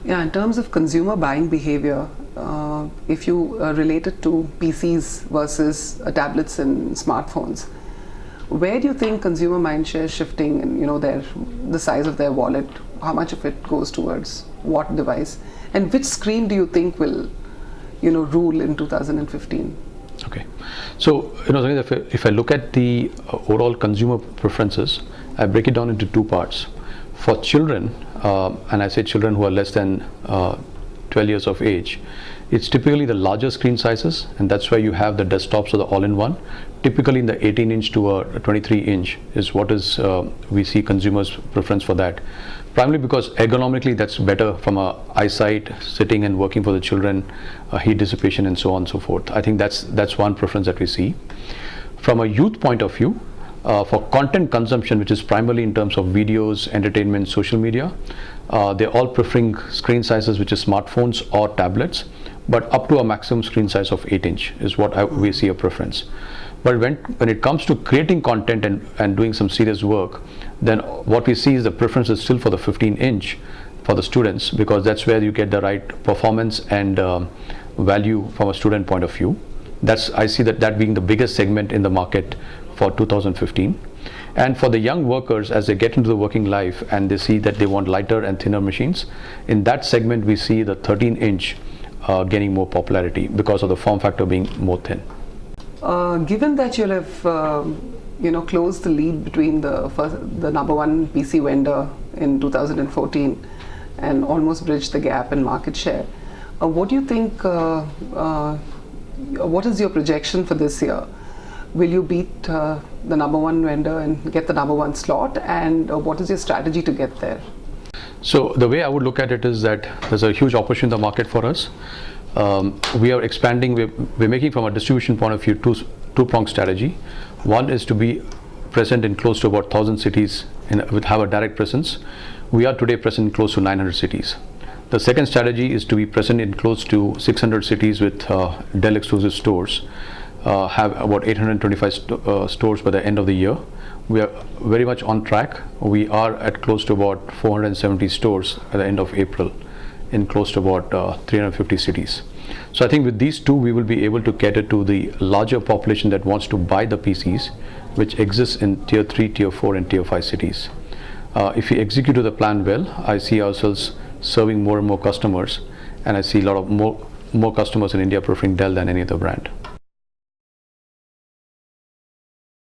Yeah, in terms of consumer buying behavior, if you relate it to PCs versus tablets and smartphones, where do you think consumer mindshare is shifting, and the size of their wallet, how much of it goes towards what device, and which screen do you think will rule in 2015? Okay, so if I look at the overall consumer preferences, I break it down into two parts. For children, and I say children who are less than 12 years of age, it's typically the larger screen sizes, and that's why you have the desktops or the all-in-one. Typically in the 18-inch to a 23-inch is what is we see consumers' preference for that. Primarily because ergonomically that's better from a eyesight, sitting and working for the children, heat dissipation and so on and so forth. I think that's one preference that we see. From a youth point of view, for content consumption, which is primarily in terms of videos, entertainment, social media, they're all preferring screen sizes which is smartphones or tablets, but up to a maximum screen size of 8-inch is what we see a preference. But when it comes to creating content and doing some serious work, then what we see is the preference is still for the 15-inch for the students, because that's where you get the right performance and value from a student point of view. I see that being the biggest segment in the market for 2015. And for the young workers, as they get into the working life and they see that they want lighter and thinner machines, in that segment we see the 13-inch gaining more popularity because of the form factor being more thin. Given that you'll have closed the lead between the number one PC vendor in 2014 and almost bridged the gap in market share, what do you think, what is your projection for this year? Will you beat the number one vendor and get the number one slot, and what is your strategy to get there? So the way I would look at it is that there's a huge opportunity in the market for us. We are expanding, we're making from a distribution point of view two-pronged strategy. One is to be present in close to about 1,000 cities have a direct presence. We are today present in close to 900 cities. The second strategy is to be present in close to 600 cities with Dell exclusive stores. Have about 825 stores by the end of the year. We are very much on track. We are at close to about 470 stores at the end of April in close to about 350 cities. So I think with these two we will be able to cater to the larger population that wants to buy the PCs, which exists in tier 3, tier 4 and tier 5 cities. If we execute the plan well, I see ourselves serving more and more customers, and I see a lot of more customers in India preferring Dell than any other brand.